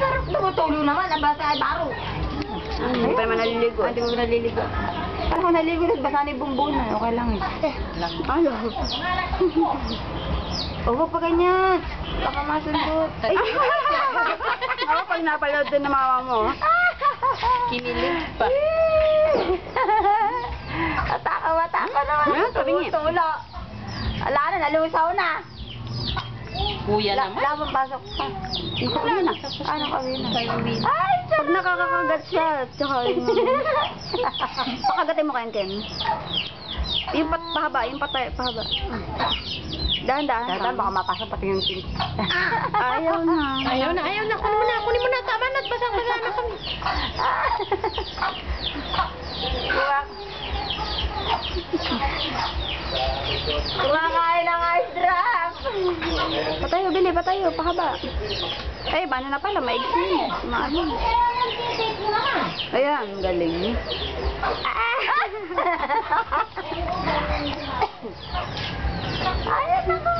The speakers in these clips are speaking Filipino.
Sarap tumutulo naman. Nabasa ay baro. Hindi pa naman naliligo. Hindi mo naliligo. Parang kung naliligo, basa na yung bumbon na. Okay lang eh. Ano? Huwag pa ganyan. Baka masundot. Ay! Ako pag napalood din ng mama mo. Kinilig pa. Ataka naman. Tumutulo. Ala na, nalusaw na. Kuya naman. Labang pasok pa. Wala na. Ano kami na? Kayong Ay, Pag nakakakagat siya, tsaka yung... Pakagatin mo kayo, Ken. Yung pahaba, yung pahaba. Dahan-dahan. Dahan, baka mapasok pati yung tin. Ayaw na. Ayaw na. Kunin mo na. Tama na. Basang-basa na kami. Buwak. Kumakain ng ice drop. Patayo, Bili, patayo, pahaba. Ay, paano na pala, maigsi. Maano. Ayan, galing. Ayun na ko.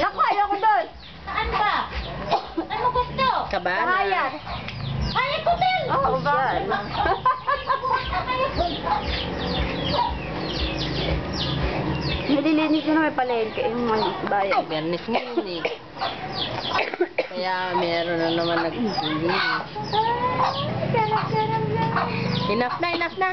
Naku, ayoko doon. Saan ba? Ano gusto? Kabana. Kahayat. Ay, ko din! Oo, bakit? Nililinis ko na may palengke yung mga bayan. Bernis ngayon eh. Kaya meron na naman nag-inis. Sarap-sarap lang. Enough na.